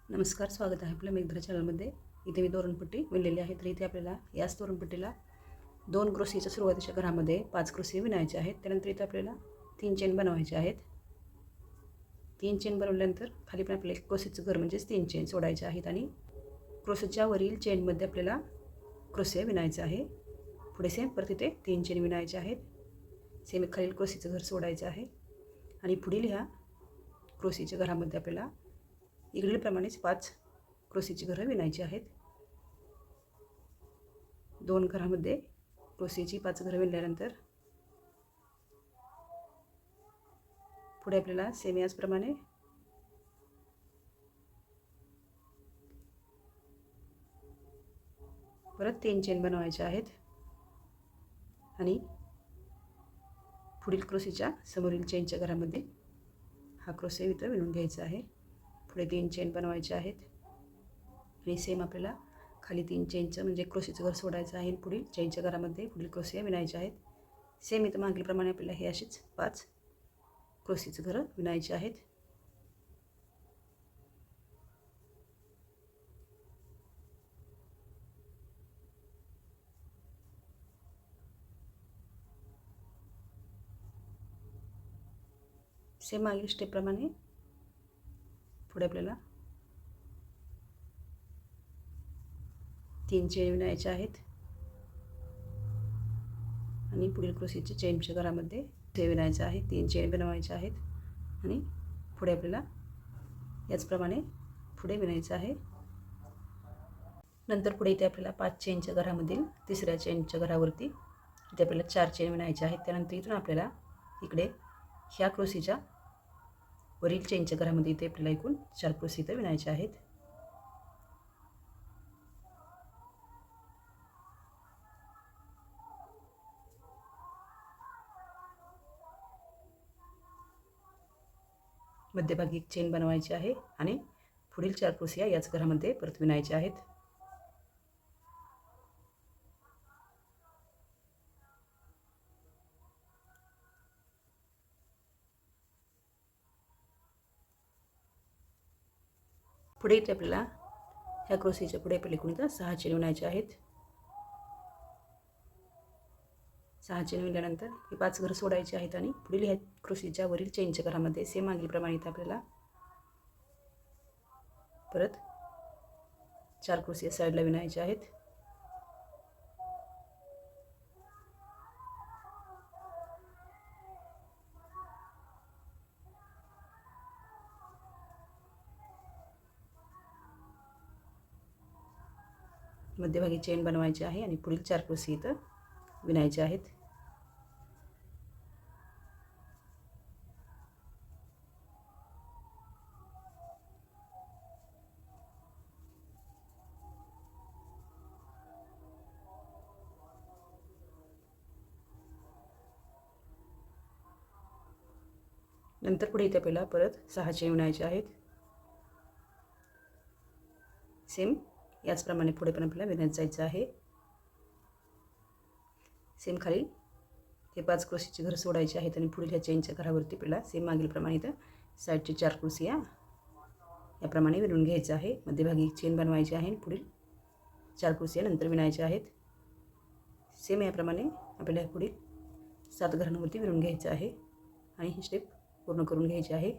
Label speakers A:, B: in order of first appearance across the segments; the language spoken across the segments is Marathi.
A: नमस्कार, स्वागत आहे आपल्या मेघधरा चॅनलमध्ये. इथे मी तोरणपट्टी विणलेली आहे. तर इथे आपल्याला याच तोरणपट्टीला 2 क्रोशीच्या सुरुवातीच्या घरामध्ये 5 क्रोशी विणायचे आहेत. त्यानंतर इथे आपल्याला 3 चेन बनवायचे आहेत. 3 चेन बनवल्यानंतर खाली पण आपल्याला 1 क्रोशीचं घर म्हणजेच 3 चेन सोडायचे आहेत आणि क्रोशीच्या वरील चेनमध्ये आपल्याला क्रोशे विणायचे आहे. पुढे सेम परत इथे 3 चेन विणायचे आहेत. सेम खालील क्रोशीचं घर सोडायचं आहे आणि पुढील ह्या क्रोशीच्या घरामध्ये आपल्याला इकडीलप्रमाणेच 5 क्रोशीची घरं विणायची आहेत. 2 घरामध्ये क्रोशीची 5 घरं विणल्यानंतर पुढे आपल्याला सेम याचप्रमाणे परत 3 चेन बनवायचे आहेत आणि पुढील क्रोशीच्या समोरील चेनच्या घरामध्ये हा क्रोशे इथं विणून घ्यायचा आहे. पुढे 3 चेन बनवायचे आहेत आणि सेम आपल्याला खाली 3 चेनचं म्हणजे क्रोशीचं घर सोडायचं आहे. पुढील चेनच्या घरामध्ये पुढील क्रोशे विणायचे आहेत. सेम इथं मागीलप्रमाणे आपल्याला हे अशीच 5 क्रोशीचं घरं विणायची आहेत. सेम मागील स्टेपप्रमाणे पुढे आपल्याला 3 चेन विणायचे आहेत आणि पुढील क्रोशीच्या चेनच्या घरामध्ये ते विणायचं आहे. 3 चेन बनवायचे आहेत आणि पुढे आपल्याला याचप्रमाणे पुढे विणायचं आहे. नंतर पुढे इथे आपल्याला 5 चेनच्या घरामधील तिसऱ्या चेनच्या घरावरती इथे आपल्याला 4 चेन विणायचे आहेत. त्यानंतर इथून आपल्याला इकडे ह्या क्रोशीच्या वरील चेनच्या घरामध्ये इथे आपल्याला एकूण 4 क्रोशी इथे विणायचे आहेत. मध्यभागी एक चेन बनवायची आहे आणि पुढील 4 क्रोशिया याच घरामध्ये परत विणायच्या आहेत. पुढे इथे आपल्याला ह्या क्रोशीच्या पुढे आपल्याला एकूण इथं 6 चेन विणायचे आहेत. 6 चेन विणल्यानंतर हे 5 घरं सोडायचे आहेत आणि पुढील ह्या क्रोशीच्या वरील चेनच्या घरामध्ये सेम मागीलप्रमाणे इथं आपल्याला परत 4 क्रोशी साईडला विणायचे आहेत. मध्यभागी चेन बनवायची आहे आणि पुढील 4 क्रोशी इथं विणायचे आहेत. नंतर पुढे इथे आपल्याला परत 6 चेन विणायचे आहेत. सेम याचप्रमाणे पुढे पण आपल्याला विणत जायचं आहे. सेम खाली हे 5 क्रोशीची घरं सोडायची आहेत आणि पुढील ह्या चेनच्या घरावरती आपल्याला सेम मागीलप्रमाणे इथं साईडची 4 क्रोशिया याप्रमाणे विणून घ्यायचं आहे. मध्यभागी चेन बनवायची आहे आणि पुढील 4 क्रोशिया नंतर विणायच्या आहेत. सेम याप्रमाणे आपल्याला पुढील 7 घरांवरती विणून घ्यायचं आहे आणि ही स्टेप पूर्ण करून घ्यायची आहे.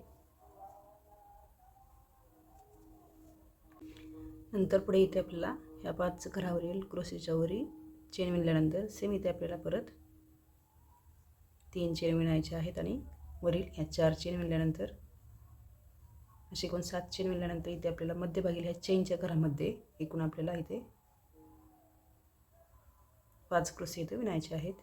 A: नंतर पुढे इथे आपल्याला ह्या 5 घरावरील क्रोशीच्या वरील चेन विणल्यानंतर सेम इथे आपल्याला परत 3 चेन विणायचे आहेत आणि वरील ह्या 4 चेन विणल्यानंतर असे एकूण 7 चेन विणल्यानंतर इथे आपल्याला मध्यभागी ह्या चेनच्या घरामध्ये एकूण आपल्याला इथे 5 क्रोशी इथे विणायचे आहेत.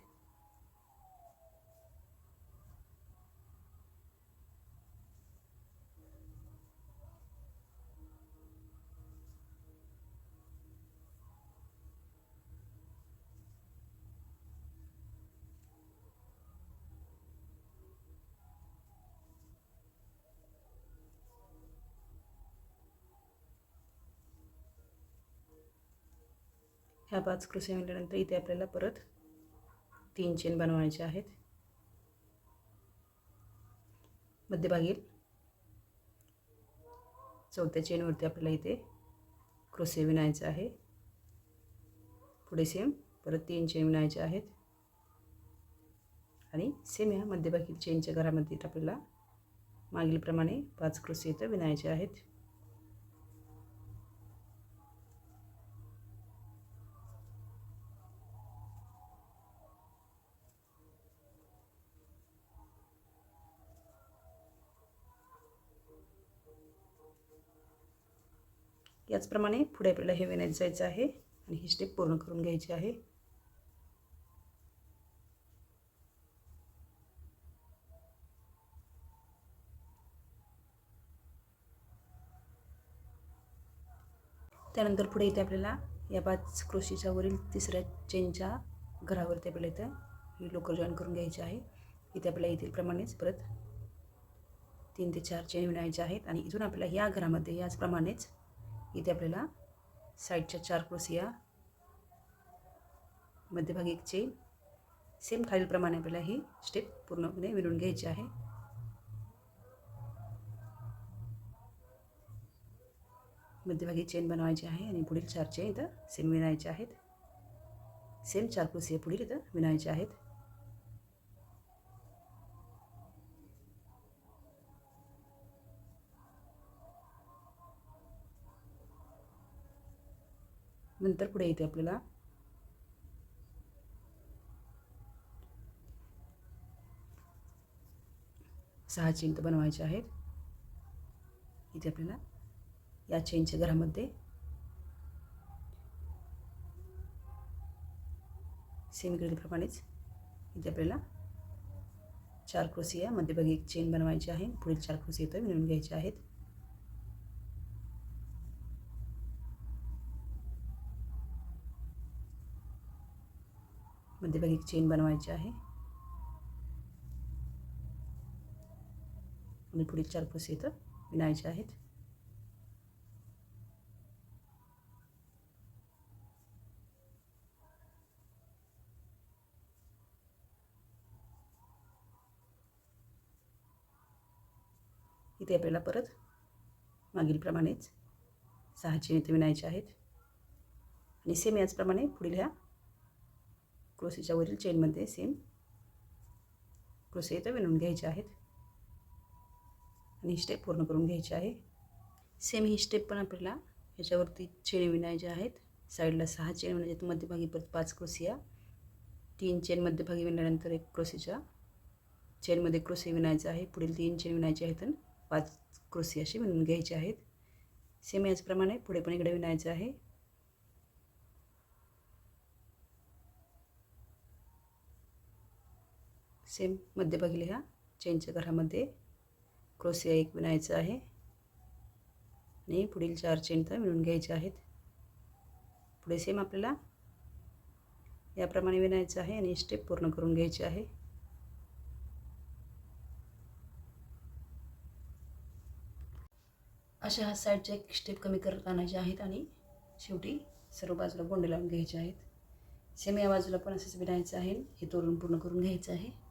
A: ह्या 5 क्रोशी विणल्यानंतर इथे आपल्याला परत 3 चेन बनवायचे आहेत. मध्यभागी चौथ्या चेनवरती आपल्याला इथे क्रोशे विणायचं आहे. पुढे सेम परत 3 चेन विणायचे आहेत आणि सेम या मध्यभागी चेनच्या घरामध्ये आपल्याला मागीलप्रमाणे 5 क्रोशे इथं विणायचे आहेत. याचप्रमाणे पुढे आपल्याला हे विणत जायचं आहे आणि ही स्टेप पूर्ण करून घ्यायची आहे. त्यानंतर पुढे इथे आपल्याला या 5 क्रोशीच्या वरील तिसऱ्या चेनच्या घरावरती आपल्याला इथं ही लोकर जॉईन करून घ्यायची आहे. इथे आपल्याला येथील प्रमाणेच परत 3 ते 4 चेन विणायचे आहेत आणि इथून आपल्याला या घरामध्ये याचप्रमाणेच इथे आपल्याला साईडच्या 4 क्रोशी या मध्यभागी 1 चेन सेम खालीलप्रमाणे आपल्याला ही स्टेप पूर्णपणे विणून घ्यायची आहे. मध्यभागी चेन बनवायची आहे आणि पुढील 4 चेन इथं सेम विणायचे आहेत. सेम 4 क्रोशी पुढील इथं विणायचे आहेत. नंतर पुढे इथे आपल्याला 6 चेन इथं बनवायचे आहेत. इथे आपल्याला या चेनच्या घरामध्ये सेम केल्याप्रमाणेच इथे आपल्याला 4 क्रोशी या मध्यभागी 1 चेन बनवायची आहे. पुढील 4 क्रोशी इथं विणून घ्यायचे आहेत. मध्यभागी 1 चेन बनवायची आहे आणि पुढील 4 क्रोशी इथं विणायचे आहेत. इथे आपल्याला परत मागीलप्रमाणेच 6 चेन इथे विणायचे आहेत आणि सेम याचप्रमाणे पुढील ह्या क्रोशीच्या वरील चेनमध्ये सेम क्रोशे इथं विणून घ्यायचे आहेत आणि ही स्टेप पूर्ण करून घ्यायची आहे. सेम ही स्टेप पण आपल्याला याच्यावरती चेन विणायचे आहेत. साईडला 6 चेन म्हणजे मध्यभागी परत 5 क्रोशी या 3 चेन मध्यभागी विणल्यानंतर 1 क्रोशीच्या चेनमध्ये क्रोशे विणायचे आहे. पुढील 3 चेन विणायचे आहेत आणि 5 क्रोशे असे विणून घ्यायचे आहेत. सेम याचप्रमाणे पुढे पण इकडे विणायचे आहे. सेम मध्यभागी ह्या चेनच्या घरामध्ये क्रोशे 1 विणायचं आहे आणि पुढील 4 चेन तर विणून घ्यायचे आहेत. पुढे सेम आपल्याला याप्रमाणे विणायचं आहे आणि स्टेप पूर्ण करून घ्यायची आहे. अशा हा साईडच्या 1 स्टेप कमी करत आणायचे आहेत आणि शेवटी सर्व बाजूला गोंडे लावून घ्यायचे आहेत. सेम या बाजूला पण असंच विणायचं आहे. हे तोरण पूर्ण करून घ्यायचं आहे.